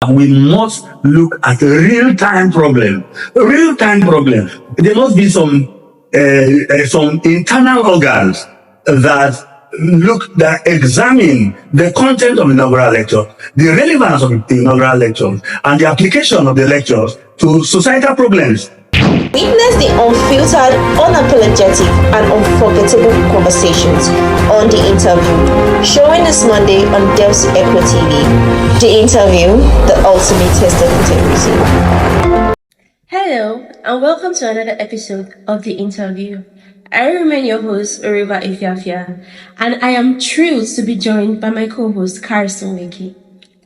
And we must look at a real-time problem. There must be some internal organs that examine the content of the inaugural lecture, the relevance of the inaugural lecture, and the application of the lectures to societal problems. Witness the unfiltered, unapologetic, and unforgettable conversations on The Interview, showing this Monday on Delcy Echo TV. The Interview, the ultimate test of integrity. Hello, and welcome to another episode of The Interview. I remain your host, Oriba Ifiafia, and I am thrilled to be joined by my co-host, Carson Wiki.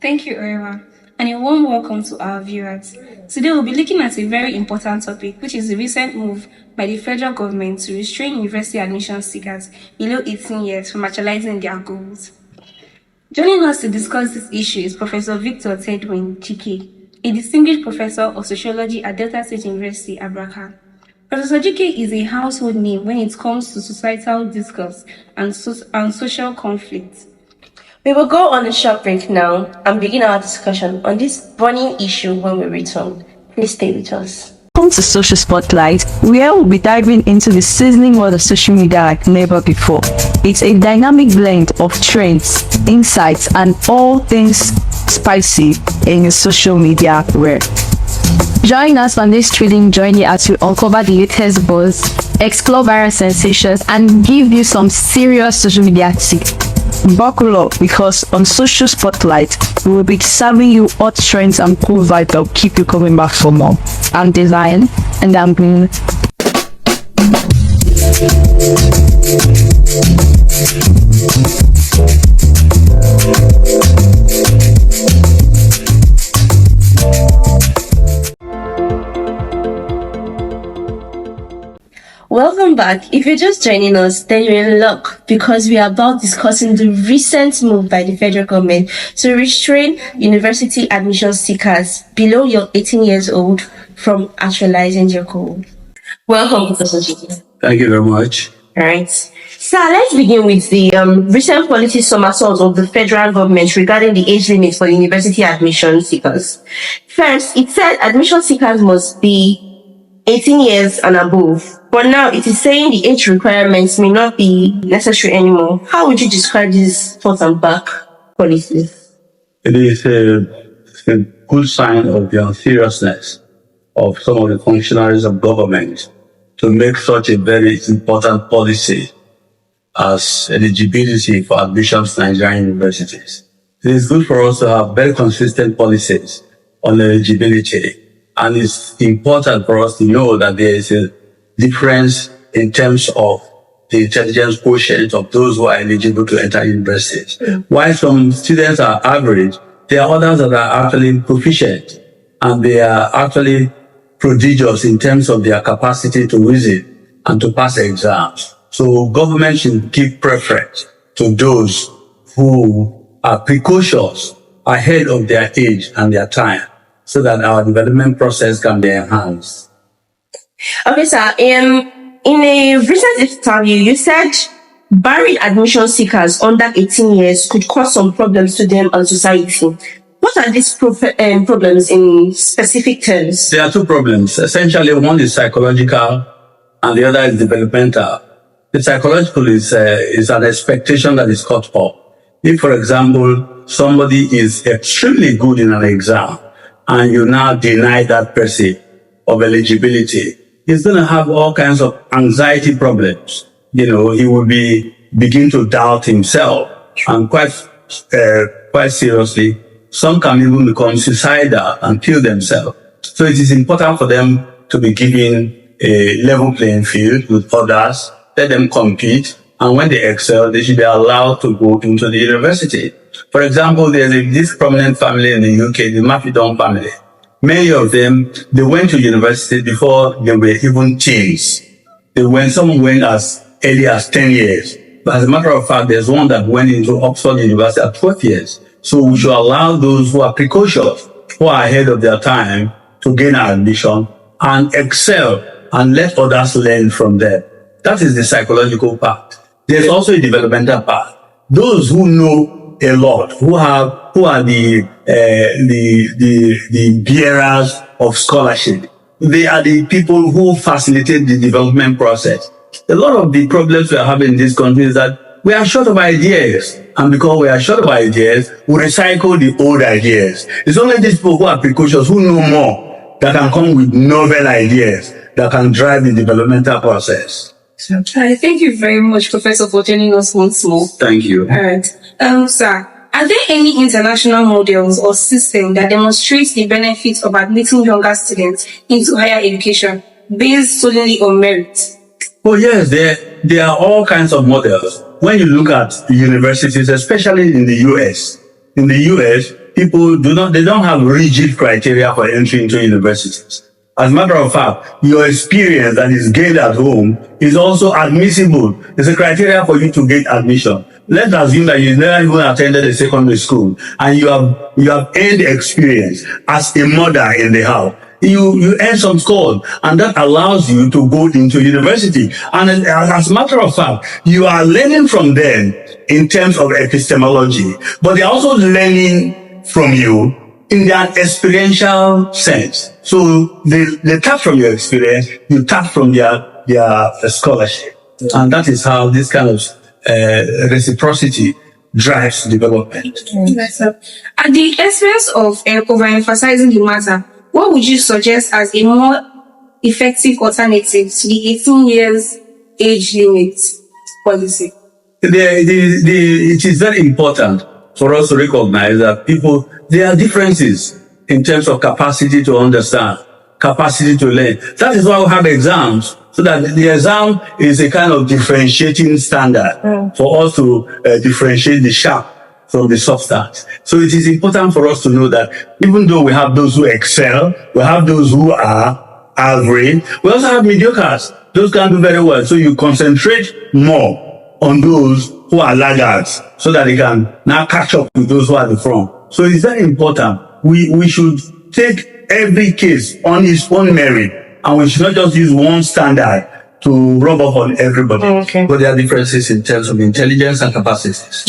Thank you, Oriba, and a warm welcome to our viewers. Today we'll be looking at a very important topic, which is the recent move by the federal government to restrain university admission seekers below 18 years from actualizing their goals. Joining us to discuss this issue is Professor Victor Tedwin Jike, a distinguished professor of sociology at Delta State University, Abraka. Professor Jike is a household name when it comes to societal discourse and social conflict. We will go on a short break now and begin our discussion on this burning issue when we return. Please stay with us. Welcome to Social Spotlight, where we'll be diving into the sizzling world of social media like never before. It's a dynamic blend of trends, insights, and all things spicy in the social media world. Join us on this thrilling journey as we uncover the latest buzz, explore viral sensations, and give you some serious social media tips. Buckle up, because on Social Spotlight, we will be serving you hot trends and cool vibes that will keep you coming back for more. I'm Design, and I'm Green. Welcome back. If you're just joining us, then you're in luck, because we are about discussing the recent move by the federal government to restrain university admission seekers below your 18 years old from actualizing their goal. Welcome, Professor Jike. Thank you very much. All right. So let's begin with the recent policy somersault of the federal government regarding the age limit for university admission seekers. First, it said admission seekers must be 18 years and above. But now it is saying the age requirements may not be necessary anymore. How would you describe these front and back policies? It is a good sign of the seriousness of some of the functionaries of government to make such a very important policy as eligibility for admissions to Nigerian universities. It is good for us to have very consistent policies on eligibility, and it's important for us to know that there is a difference in terms of the intelligence quotient of those who are eligible to enter universities. While some students are average, there are others that are actually proficient, and they are actually prodigious in terms of their capacity to reason and to pass exams. So government should give preference to those who are precocious ahead of their age and their time, so that our development process can be enhanced. Okay, sir. In a recent interview, you said barring admission seekers under 18 years could cause some problems to them and society. What are these problems in specific terms? There are two problems. Essentially, one is psychological and the other is developmental. The psychological is an expectation that is cut off. If, for example, somebody is extremely good in an exam and you now deny that person of eligibility, he's going to have all kinds of anxiety problems. He will begin to doubt himself, and quite seriously, some can even become suicidal and kill themselves. So it is important for them to be given a level playing field with others, let them compete, and when they excel, they should be allowed to go into the university. For example, there's this prominent family in the UK, the Mafidon family. Many of them, they went to university before they were even teens. Someone went as early as 10 years. But as a matter of fact, there's one that went into Oxford University at 12 years. So we should allow those who are precocious, who are ahead of their time, to gain admission and excel and let others learn from them. That is the psychological part. There's also a developmental part. Those who know a lot, who have the bearers of scholarship. They are the people who facilitate the development process. A lot of the problems we are having in this country is that we are short of ideas. And because we are short of ideas, we recycle the old ideas. It's only these people who are precocious, who know more, that can come with novel ideas that can drive the developmental process. Thank you very much, Professor, for joining us once more. Thank you. All right. Sir, are there any international models or systems that demonstrate the benefits of admitting younger students into higher education based solely on merit? Oh yes, there are all kinds of models. When you look at universities, especially in the US, people don't have rigid criteria for entry into universities. As a matter of fact, your experience that is gained at home is also admissible. It's a criteria for you to get admission. Let's assume that you never even attended a secondary school and you have earned experience as a mother in the house. You earn some scores, and that allows you to go into university. And as a matter of fact, you are learning from them in terms of epistemology, but they're also learning from you in their experiential sense. So they tap from your experience, you tap from their scholarship. And that is how this kind of reciprocity drives development. Yes, sir. At the expense of overemphasizing the matter, what would you suggest as a more effective alternative to the 18 years age limit policy? It is very important for us to recognize that there are differences in terms of capacity to understand, capacity to learn. That is why we have exams, so that the exam is a kind of differentiating standard for us to differentiate the sharp from the substance. So it is important for us to know that even though we have those who excel, we have those who are average, we also have mediocres. Those can do very well. So you concentrate more on those who are laggards so that they can now catch up with those who are the front. So it's very important. We should take every case on its own merit, and we should not just use one standard to rub off on everybody. Okay. But there are differences in terms of intelligence and capacities.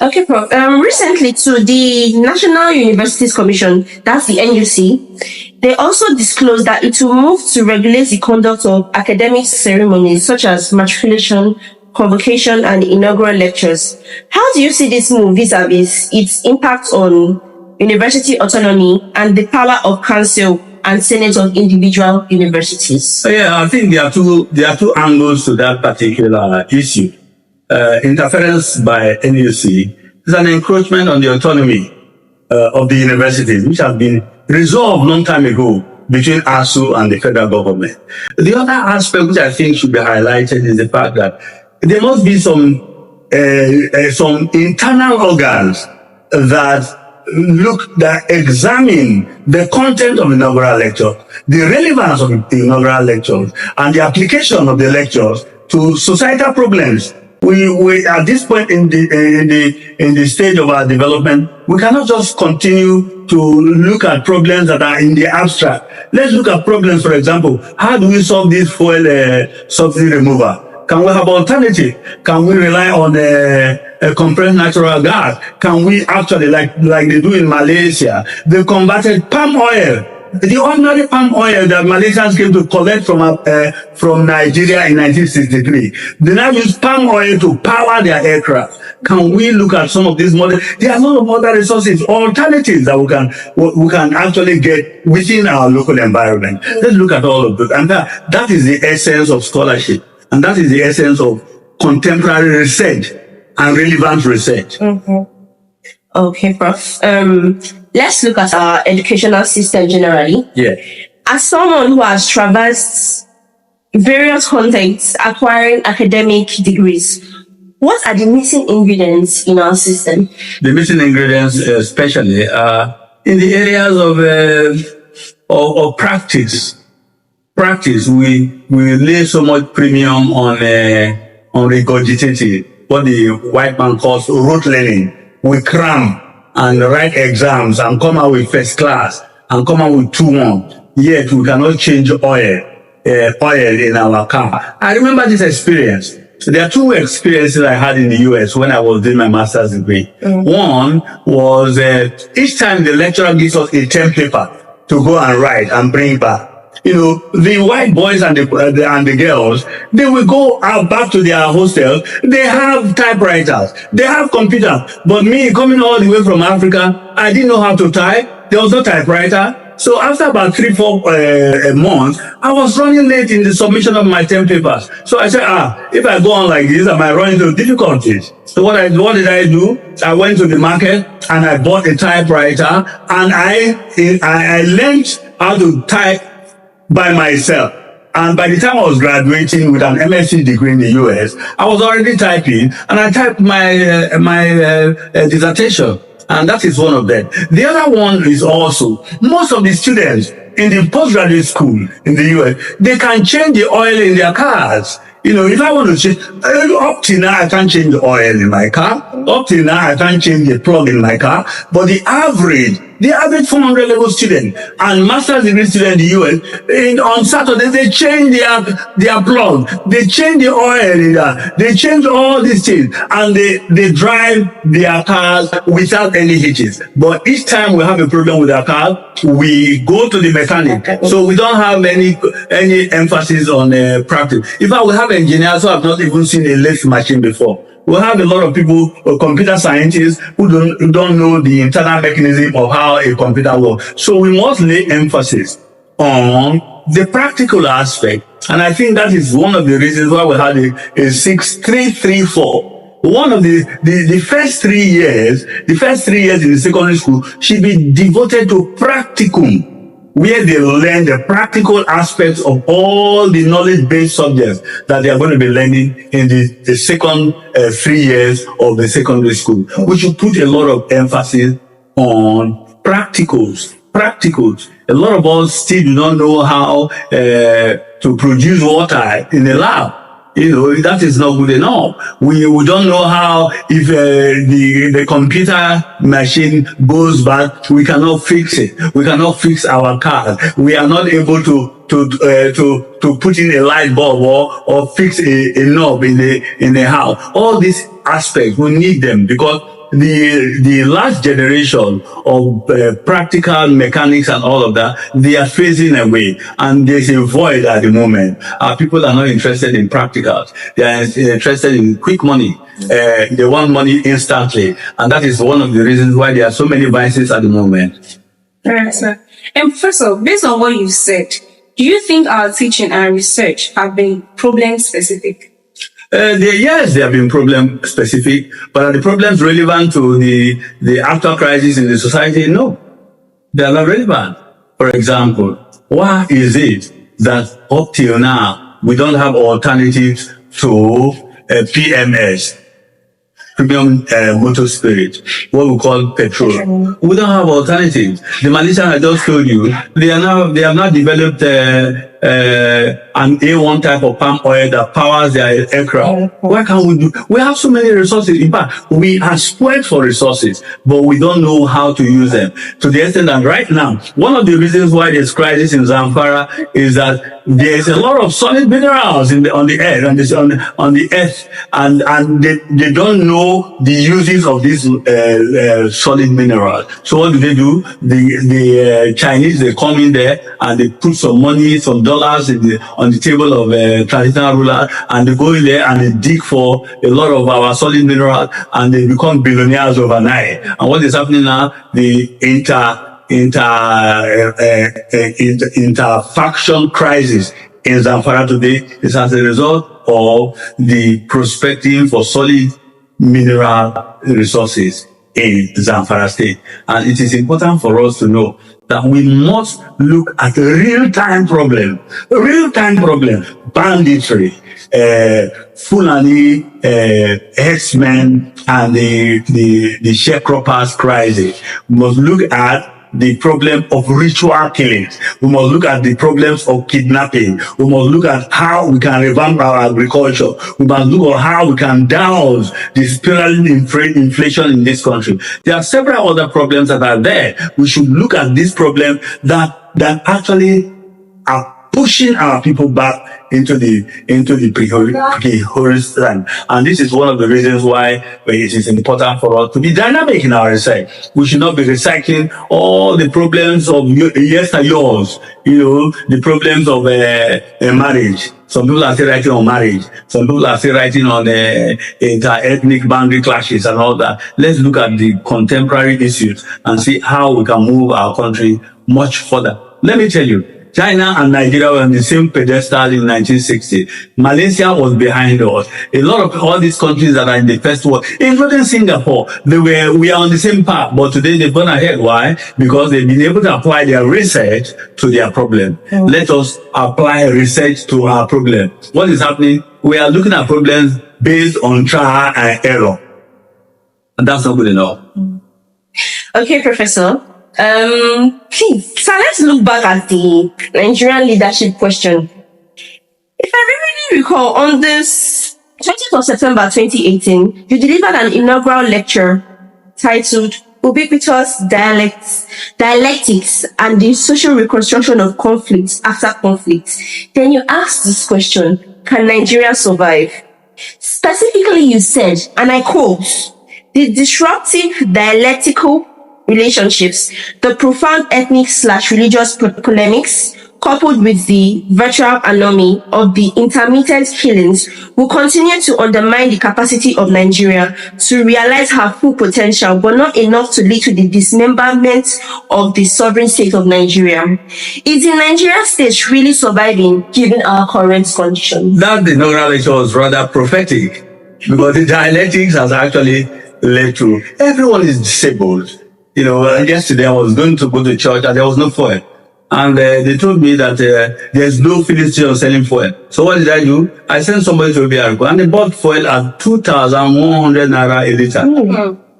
Okay, Prof. Recently, to the National Universities Commission, that's the NUC, they also disclosed that it will move to regulate the conduct of academic ceremonies such as matriculation, convocation, and inaugural lectures. How do you see this move vis-a-vis its impact on university autonomy and the power of council and senate of individual universities? Yeah, I think there are two angles to that particular issue. Interference by NUC is an encroachment on the autonomy of the universities, which has been resolved long time ago between ASU and the federal government. The other aspect which I think should be highlighted is the fact that there must be some internal organs that examine the content of inaugural lecture, the relevance of the inaugural lectures, and the application of the lectures to societal problems. We at this point in the stage of our development, we cannot just continue to look at problems that are in the abstract. Let's look at problems, for example, how do we solve this fuel subsidy removal? Can we have alternative? Can we rely on a compressed natural gas? Can we actually, like they do in Malaysia, they converted palm oil, the ordinary palm oil that Malaysians came to collect from Nigeria in 1963. They now use palm oil to power their aircraft. Can we look at some of these models? There are a lot of other resources, alternatives that we can actually get within our local environment. Let's look at all of those. And that is the essence of scholarship. And that is the essence of contemporary research and relevant research. Okay, Prof. Let's look at our educational system generally. Yeah. As someone who has traversed various contexts acquiring academic degrees, what are the missing ingredients in our system? The missing ingredients, especially, are in the areas of practice. Practice, we lay so much premium on regurgitating, what the white man calls rote learning. We cram and write exams and come out with first class and come out with 2-1. Yet we cannot change oil in our car. I remember this experience. There are two experiences I had in the US when I was doing my master's degree. One was each time the lecturer gives us a term paper to go and write and bring back. The white boys and the girls, they will go out back to their hostels. They have typewriters, they have computers. But me, coming all the way from Africa, I didn't know how to type. There was no typewriter. So after about 3-4 months, I was running late in the submission of my term papers. So I said, if I go on like this, I might run into difficulties. So what did I do? I went to the market and I bought a typewriter, and I learned how to type by myself. And by the time I was graduating with an MSc degree in the US, I was already typing, and I typed my dissertation. And that is one of them. The other one is also, most of the students in the postgraduate school in the US, they can change the oil in their cars. If I want to change, up till now, I can't change the oil in my car. Up till now, I can't change the plug in my car. But the average 400 level student and master's degree student in the US, on Saturday, they change their plug. They change the oil in that. They change all these things. And they drive their cars without any hitches. But each time we have a problem with our car, we go to the mechanic. So we don't have any emphasis on practice. In fact, we have engineers who have not even seen a lathe machine before. We have a lot of people, computer scientists, who don't know the internal mechanism of how a computer works. So we must lay emphasis on the practical aspect. And I think that is one of the reasons why we had a 6-3-3-4. One of the first 3 years in the secondary school should be devoted to practicum, where they learn the practical aspects of all the knowledge-based subjects that they are going to be learning in the second 3 years of the secondary school. We should put a lot of emphasis on practicals. A lot of us still do not know how to produce water in a lab. That is not good enough. We don't know how, if the computer machine goes bad, we cannot fix it. We cannot fix our cars. We are not able to put in a light bulb or fix a knob in the house. All these aspects, we need them, because the last generation of practical mechanics and all of that, they are phasing away, and there's a void at the moment. People are not interested in practicals. They are interested in quick money. They want money instantly, and that is one of the reasons why there are so many vices at the moment. All right, sir. And Professor, based on what you said, do you think our teaching and research have been problem specific? Yes, they have been problem specific, but are the problems relevant to the actual crisis in the society? No, they are not relevant. For example, why is it that up till now we don't have alternatives to PMS, premium motor spirit, what we call petrol? We don't have alternatives. The Malaysians I just told you, they have not developed an A1 type of palm oil that powers their aircraft. Why can't we do? We have so many resources. In fact, we are spoiled for resources, but we don't know how to use them. To the extent that right now, one of the reasons why there's crisis in Zamfara is that there's a lot of solid minerals on the earth, and they don't know the uses of these solid minerals. So what do? The Chinese, they come in there and they put some money, some dollars on the table of traditional rulers, and they go in there and they dig for a lot of our solid minerals, and they become billionaires overnight. And what is happening now? The inter-faction crisis in Zamfara today is as a result of the prospecting for solid mineral resources in Zamfara state. And it is important for us to know that we must look at real-time problem, banditry, Fulani, herdsmen, and the sharecroppers crisis. We must look at the problem of ritual killings. We must look at the problems of kidnapping. We must look at how we can revamp our agriculture. We must look at how we can douse the spiraling inflation in this country. There are several other problems that are there. We should look at this problem that actually are pushing our people back into the prehistoric time. And this is one of the reasons why it is important for us to be dynamic in our research. We should not be recycling all the problems of yesteryears, the problems of marriage. Some people are still writing on marriage. Some people are still writing on inter-ethnic boundary clashes and all that. Let's look at the contemporary issues and see how we can move our country much further. Let me tell you, China and Nigeria were on the same pedestal in 1960. Malaysia was behind us. A lot of all these countries that are in the first world, including Singapore, we are on the same path, but today they've gone ahead. Why? Because they've been able to apply their research to their problem. Let us apply research to our problem. What is happening? We are looking at problems based on trial and error. And that's not good enough. Okay, Professor. Please, so let's look back at the Nigerian leadership question. If I really recall, on this 20th of September 2018, you delivered an inaugural lecture titled Ubiquitous Dialectics and the Social Reconstruction of Conflicts After Conflict. Then you asked this question, can Nigeria survive? Specifically, you said, and I quote, the disruptive dialectical relationships, the profound ethnic/religious polemics, coupled with the virtual anomaly of the intermittent killings, will continue to undermine the capacity of Nigeria to realize her full potential, but not enough to lead to the dismemberment of the sovereign state of Nigeria. Is the Nigerian state really surviving given our current conditions? That inaugural lecture was rather prophetic, because the dialectics has actually led to everyone is disabled. Yesterday I was going to go to church and there was no fuel. And they told me that there's no filling station selling fuel. So what did I do? I sent somebody to Abraka and they bought fuel at 2,100 naira a liter.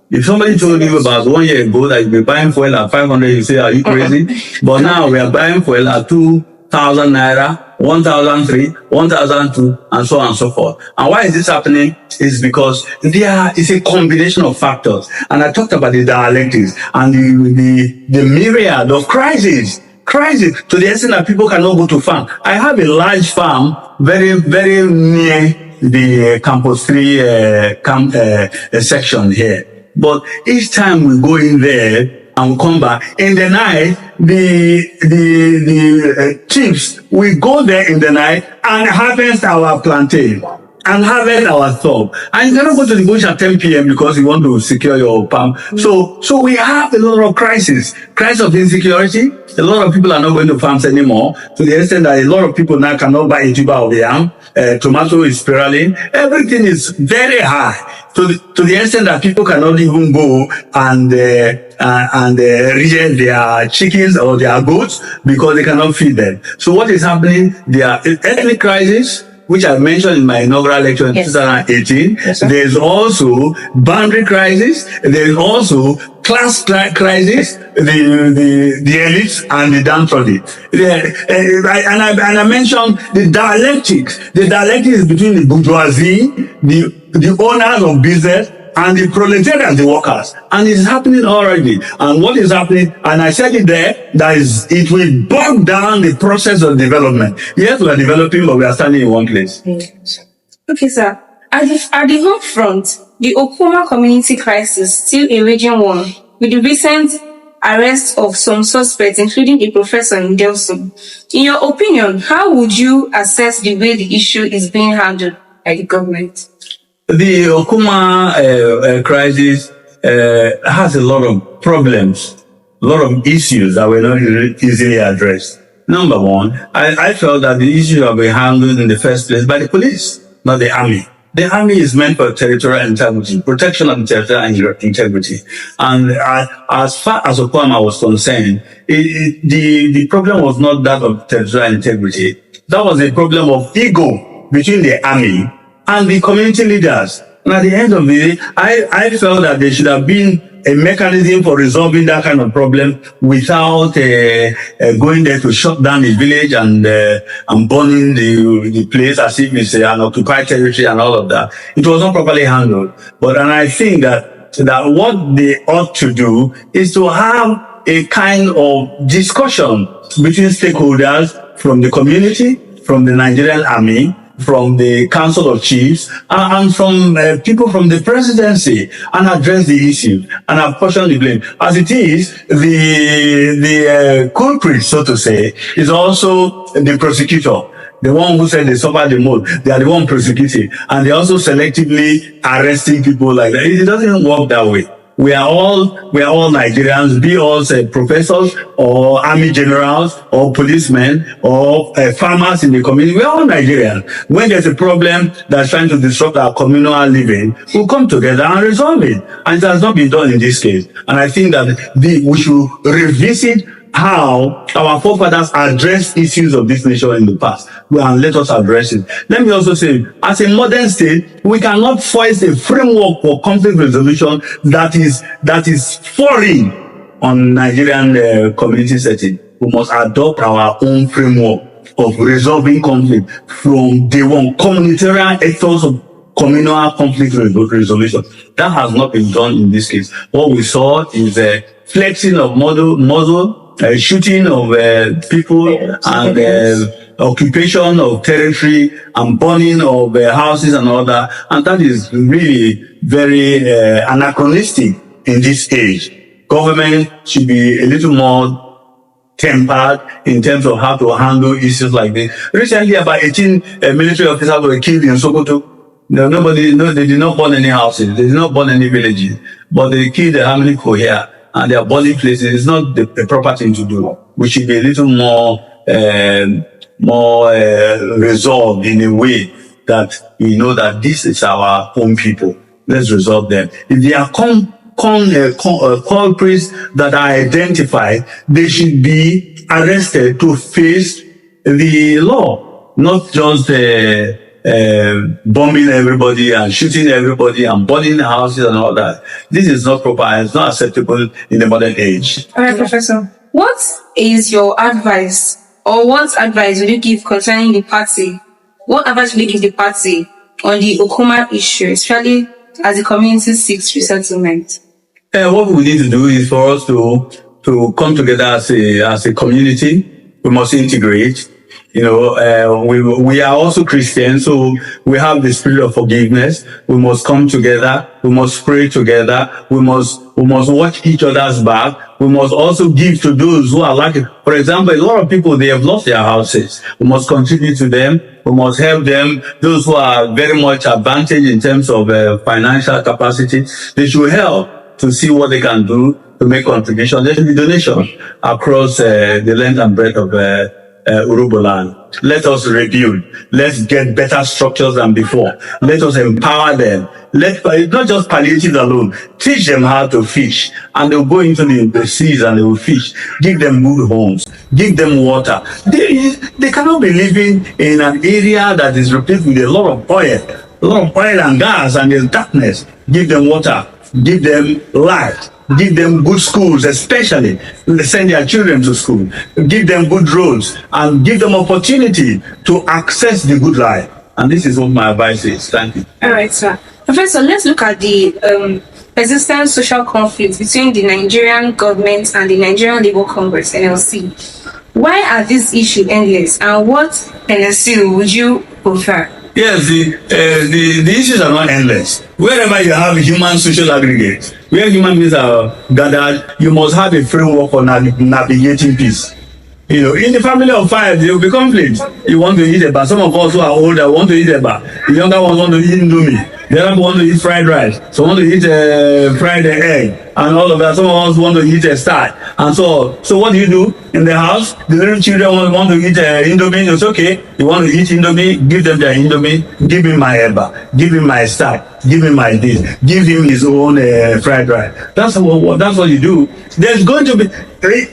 If somebody told you about 1 year ago that you'd be buying fuel at 500, you say, are you crazy? But now we are buying fuel at 2,000 naira, 1,003, 1,002, and so on and so forth. And why is this happening? It's because it's a combination of factors. And I talked about the dialectics and the myriad of crises to the extent that people cannot go to farm. I have a large farm very, very near the Campus 3 section here. But each time we go in there and we come back in the night, the chiefs, we go there in the night and harvest our plantain and harvest our stuff. And you cannot go to the bush at 10 p.m. because you want to secure your palm. So we have a lot of crisis of insecurity. A lot of people are not going to farms anymore, to the extent that a lot of people now cannot buy a tuber of yam. Tomato is spiraling. Everything is very high, to the extent that people cannot even go and rear their chickens or their goats because they cannot feed them. So what is happening? There are ethnic crisis, which I mentioned in my inaugural lecture in 2018. Yes, there's also boundary crisis. There's also class crisis, the elites and the downtrodden. And I mentioned the dialectics. The dialectics is between the bourgeoisie, the owners of business, and the proletariat, the workers. And it's happening already. And what is happening, and I said it there, it will bog down the process of development. Yes, we are developing, but we are standing in one place. Okay, sir. At the home front, the Okuma community crisis still a raging one, with the recent arrest of some suspects, including a professor in Delson. In your opinion, how would you assess the way the issue is being handled by the government? The Okuma crisis has a lot of problems, a lot of issues that were not easily addressed. Number one, I felt that the issue have been handled in the first place by the police, not the army. The army is meant for territorial integrity, protection of territorial integrity. And as far as Okuma was concerned, the problem was not that of territorial integrity. That was a problem of ego between the army and the community leaders. And at the end of the day, I felt that there should have been a mechanism for resolving that kind of problem without going there to shut down the village and burning the place as if it's an occupied territory and all of that. It was not properly handled. And I think that what they ought to do is to have a kind of discussion between stakeholders from the community, from the Nigerian army, from the Council of Chiefs, and from people from the presidency, and address the issue and apportion the blame. As it is, the culprit, so to say, is also the prosecutor. The one who said they suffer the most, they are the one prosecuting, and they're also selectively arresting people like that. It doesn't work that way. We are all Nigerians, be all professors or army generals or policemen or farmers in the community. We are all Nigerians. When there's a problem that's trying to disrupt our communal living, we'll come together and resolve it. And it has not been done in this case. And I think that we should revisit how our forefathers addressed issues of this nature in the past, and let us address it. Let me also say, as a modern state, we cannot foist a framework for conflict resolution that is foreign on Nigerian community setting. We must adopt our own framework of resolving conflict from day one, communitarian ethos of communal conflict resolution. That has not been done in this case. What we saw is flexing of muzzle, shooting of people, and occupation of territory, and burning of houses and all that. And that is really very anachronistic in this age. Government should be a little more tempered in terms of how to handle issues like this. Recently, about 18 military officers were killed in Sokoto. They did not burn any houses, they did not burn any villages, but they killed how many people here. And their burning places is not the proper thing to do. We should be a little more resolved in a way that we know that this is our own people. Let's resolve them. If they are culprits that are identified, they should be arrested to face the law, not just bombing everybody and shooting everybody and burning houses and all that. This is not proper and it's not acceptable in the modern age. All right, Professor. What is your advice, or what advice will you give concerning the party? What advice will you give the party on the Okuma issue, especially as the community seeks resettlement? What we need to do is for us to come together as a community. We must integrate. We are also Christians, so we have the spirit of forgiveness. We must come together. We must pray together. We must watch each other's back. We must also give to those who are lacking. For example, a lot of people, they have lost their houses. We must contribute to them. We must help them. Those who are very much advantaged in terms of financial capacity, they should help to see what they can do to make contribution. There should be donations across the length and breadth of Uruboland. Let us rebuild. Let's get better structures than before. Let us empower them. Not just palliative alone. Teach them how to fish, and they'll go into the seas and they will fish. Give them good homes. Give them water. They cannot be living in an area that is replete with a lot of oil and gas, and there's darkness. Give them water. Give them light. Give them good schools, especially send their children to school. Give them good roads and give them opportunity to access the good life. And this is what my advice is. Thank you. All right, sir. Professor, let's look at the persistent social conflict between the Nigerian government and the Nigerian Labour Congress, NLC. Why are these issues endless, and what NLC would you prefer? Yes, the issues are not endless. Wherever you have human social aggregates, where human beings are gathered, you must have a framework for navigating peace. In the family of five, there will be conflict. You want to eat eba. Some of us who are older want to eat eba. The younger ones want to eat indomie. The other want to eat fried rice. Some want to eat fried egg and all of that. Some of us want to eat a starch. And so what do you do in the house? The little children want to eat indomie. It's okay. You want to eat indomie? Give them their indomie. Give him my eba. Give him my starch. Give him my this. Give him his own fried rice. That's what you do. There's going to be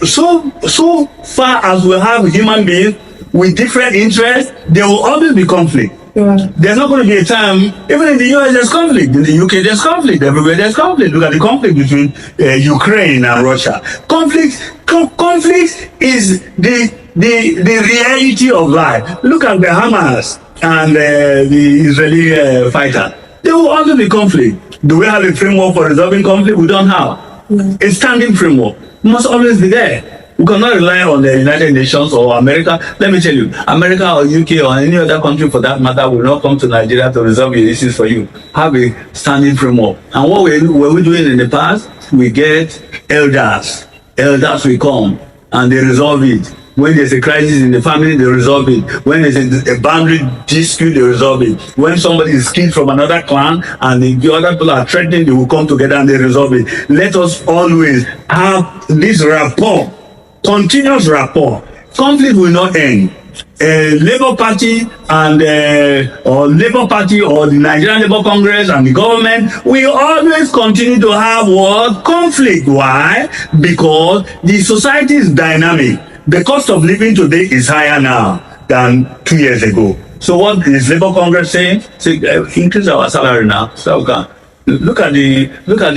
so far as we have human beings with different interests, there will always be conflict. Yeah. There's not going to be a time, even in the US there's conflict, in the UK there's conflict, everywhere there's conflict. Look at the conflict between Ukraine and Russia. Conflict is the reality of life. Look at the Hamas and the Israeli fighter. There will always be conflict. Do we have a framework for resolving conflict? We don't have. A standing framework must always be there. We cannot rely on the United Nations or America. Let me tell you, America or UK or any other country for that matter will not come to Nigeria to resolve your issues for you. Have a standing framework. And what were we doing in the past? We get elders. Elders will come and they resolve it. When there's a crisis in the family, they resolve it. When there's a boundary dispute, they resolve it. When somebody is killed from another clan and the other people are threatening, they will come together and they resolve it. Let us always have this rapport, continuous rapport. Conflict will not end. Labour Party and or Labour Party or the Nigerian Labour Congress and the government will always continue to have what? Conflict. Why? Because the society is dynamic. The cost of living today is higher now than 2 years ago. So what is Labour Congress saying? Say, increase our salary now. So we can look at the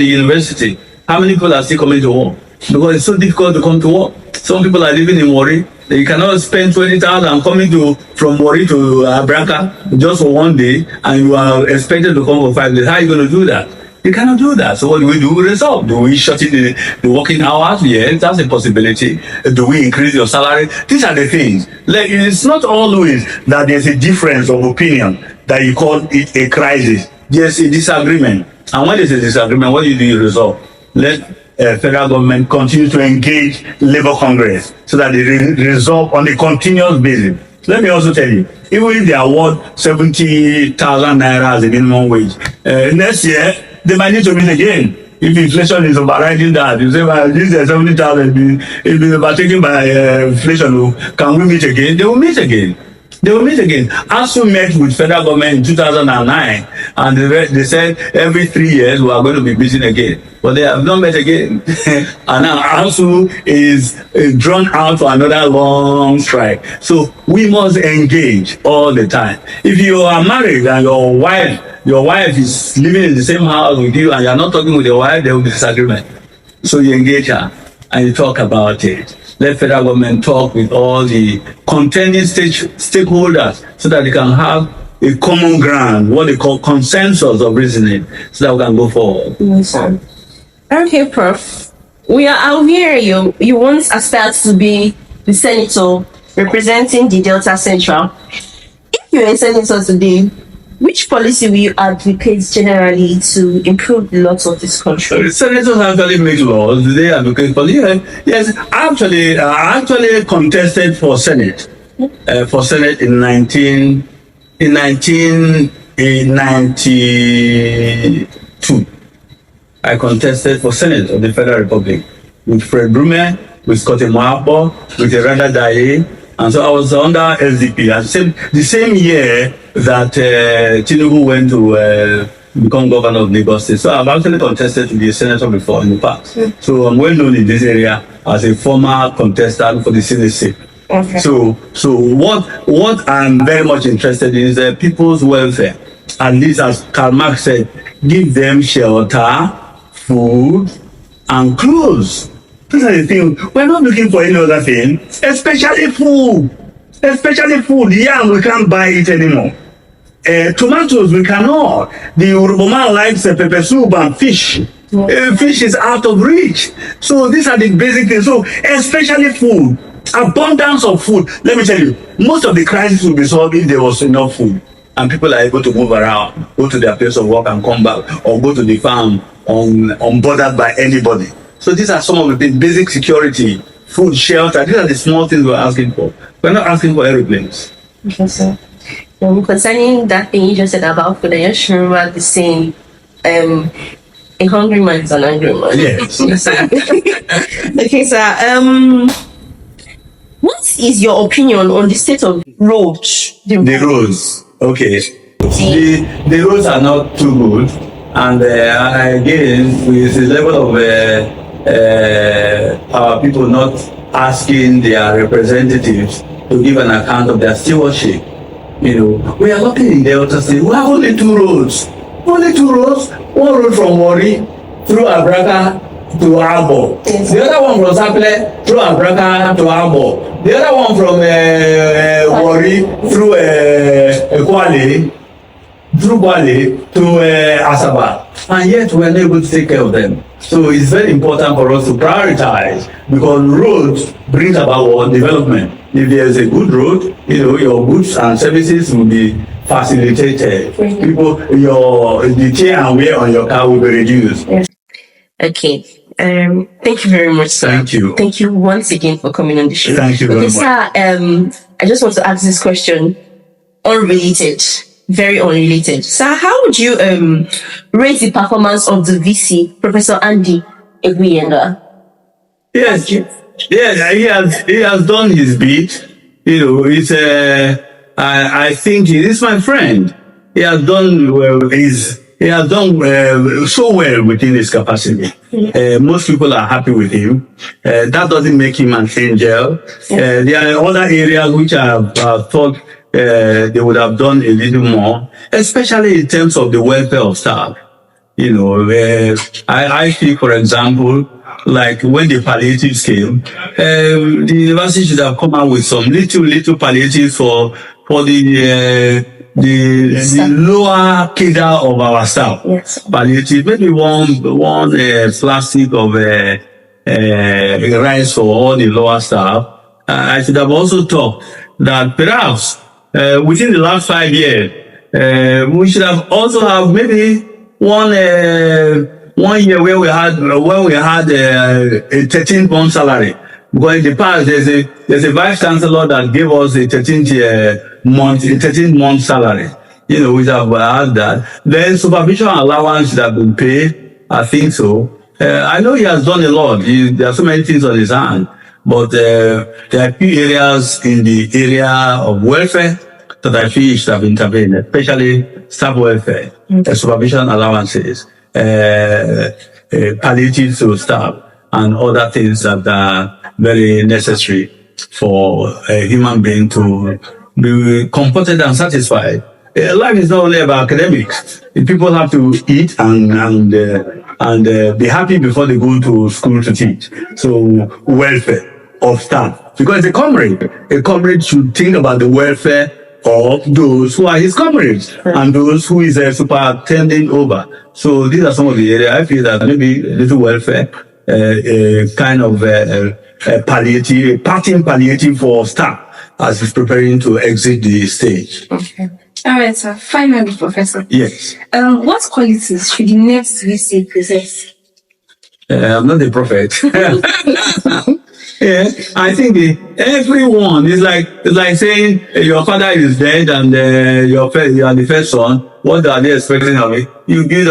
university. How many people are still coming to work? Because it's so difficult to come to work. Some people are living in Warri. You cannot spend 20,000 coming from Warri to Abraka just for 1 day, and you are expected to come for 5 days. How are you going to do that? You cannot do that. So what do? We resolve. Do we shorten the working hours? Yes, that's a possibility. Do we increase your salary? These are the things. Like, it's not always that there's a difference of opinion that you call it a crisis. There's a disagreement. And when there's a disagreement, what do? You resolve. Let federal government continue to engage Labour Congress so that they resolve on a continuous basis. Let me also tell you, even if they award 70,000 naira as a minimum wage, next year, they might need to meet again. If inflation is overriding that, you say, well, this is 70,000, it's been overtaken by inflation. Can we meet again? They will meet again. They will meet again. ASU met with federal government in 2009, and they said every 3 years we are going to be meeting again. But they have not met again. And now ASU is drawn out for another long strike. So we must engage all the time. If you are married and your wife is living in the same house with you and you are not talking with your wife, there will be disagreement. So you engage her and you talk about it. Let federal government talk with all the contending stakeholders so that they can have a common ground, what they call consensus of reasoning, so that we can go forward. Yes, okay, Prof. We are aware you once aspired to be the senator representing the Delta Central. If you're a senator today, which policy will you advocate generally to improve the laws of this country? Senators actually make laws. They advocate for yes. I actually contested for Senate in 1992. I contested for Senate of the Federal Republic with Fred Brume, with Scotty Moapo, with Randa Daye, and so I was under SDP. And the same year that Tinubu went to become governor of Lagos State. So I've actually contested to be a senator before in the past. So I'm well known in this area as a former contestant for the Senate seat. Okay. So what I'm very much interested in is people's welfare. At least, as Karl Marx said, give them shelter, food, and clothes. These are the things. We're not looking for any other thing, especially food. Especially food. Yam, we can't buy it anymore. Tomatoes, we cannot. The Yoruba man likes pepper soup and fish. Fish is out of reach. So these are the basic things. So especially food. Abundance of food. Let me tell you, most of the crisis will be solved if there was enough food. And people are able to move around, go to their place of work and come back, or go to the farm unbothered by anybody. So these are some of the basic security, food, shelter. These are the small things we're asking for. We're not asking for aeroplanes. Okay, sir. Concerning that thing you just said about food, I just remember the saying, a hungry man is an angry man. Yes. Okay, sir. What is your opinion on the state of roads? The roads. Okay. The roads are not too good. And again, with the level of our people not asking their representatives to give an account of their stewardship. You know, we are working in Delta State. We have only 2 roads. Only 2 roads. One road from Warri through Abraka to Abo. Yes. The other one from Saple through Abraka to Abo. The other one from Warri through Kwale to Asaba. and yet we're not able to take care of them. So it's very important for us to prioritize, because roads brings about what? Development. If there's a good road, your goods and services will be facilitated. The tear and wear on your car will be reduced. Okay. Thank you very much, sir. Thank you. Thank you once again for coming on the show. Thank you very much. Sir, I just want to ask this question, unrelated, very unrelated. Sir, how would you rate the performance of the VC, Professor Andy Eguyenda? Yes, he has done his bit. It's I think he is my friend. He has done well. He has done so well within his capacity. Most people are happy with him. That doesn't make him an angel. There are other areas which I have thought they would have done a little more, especially in terms of the welfare of staff. I feel, for example, like when the palliatives came, the university should have come out with some little palliatives for the lower cadre of our staff. Yes. Palliative, maybe one plastic of rice for all the lower staff. I should have also thought that perhaps within the last 5 years, we should have also have maybe one year where we had a 13-month salary. Because in the past, there's a vice chancellor that gave us a 13-month salary. We have had that. Then supervision allowance should have been paid. I think so. I know he has done a lot. There are so many things on his hand. But there are few areas in the area of welfare that I feel he should have intervened, especially staff welfare, supervision allowances, palliative to staff, and other things that are very necessary for a human being to be comforted and satisfied. Life is not only about academics. People have to eat and be happy before they go to school to teach. So welfare of staff, because a comrade should think about the welfare of those who are his comrades and those who is superintending over. So these are some of the areas I feel that maybe a little welfare, kind of palliative, parting palliative for staff as he's preparing to exit the stage. Okay. All right, sir. Finally, Professor. Yes. What qualities should the next VC possess? I'm not a prophet. Yeah, I think everyone is like saying your father is dead and you are the first son. What are they expecting of it? You build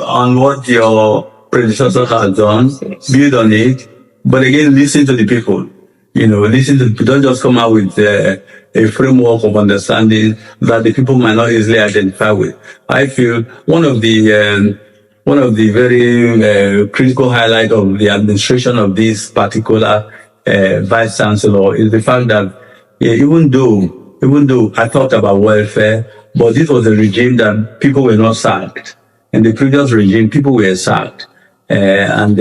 on what your predecessor has done, build on it, but again, listen to the people. Don't just come out with a framework of understanding that the people might not easily identify with. I feel one of the very critical highlight of the administration of this particular vice chancellor is the fact that even though I thought about welfare, but this was a regime that people were not sacked. In the previous regime, people were sacked, and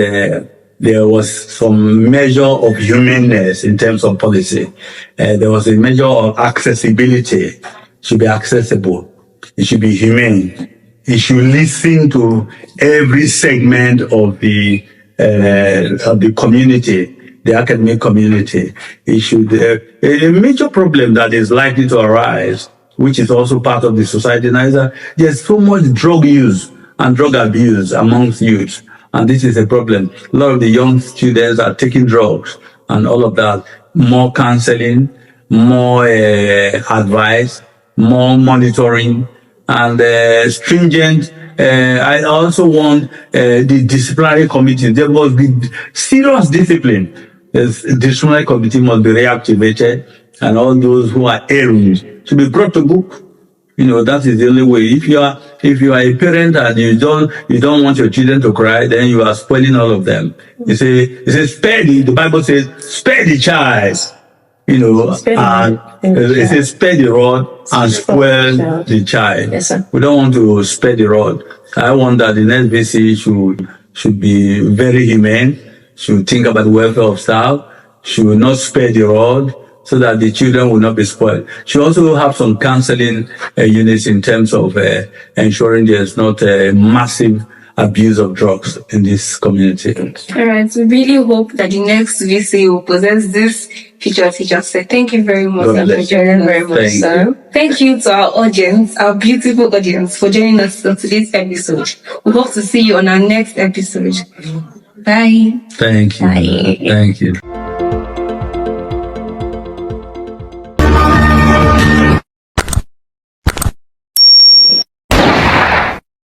there was some measure of humanness in terms of policy. There was a measure of accessibility. It should be accessible. It should be humane. It should listen to every segment of the community, the academic community. It should a major problem that is likely to arise, which is also part of the society now, is that there's so much drug use and drug abuse amongst youth, and this is a problem. A lot of the young students are taking drugs and all of that. More counseling, more advice, more monitoring, and stringent. I also want the disciplinary committee. There must be serious discipline. The disciplinary committee must be reactivated, and all those who are erring should be brought to book. That is the only way. If you are a parent and you don't want your children to cry, then you are spoiling all of them. You say the Bible says spare the child. And it says spare the rod and spoil the child. Yes, sir. We don't want to spare the rod. I want that the next VC should be very humane, should think about the welfare of staff, should not spare the rod, so that the children will not be spoiled. She also have some counseling units in terms of ensuring there's not a massive abuse of drugs in this community. All right. We really hope that the next VC will possess this feature teacher set. Thank you very much God for bless. joining very much, Thank sir. Thank you to our audience, our beautiful audience, for joining us on today's episode. We hope to see you on our next episode. Bye. Thank you. Bye. Thank you.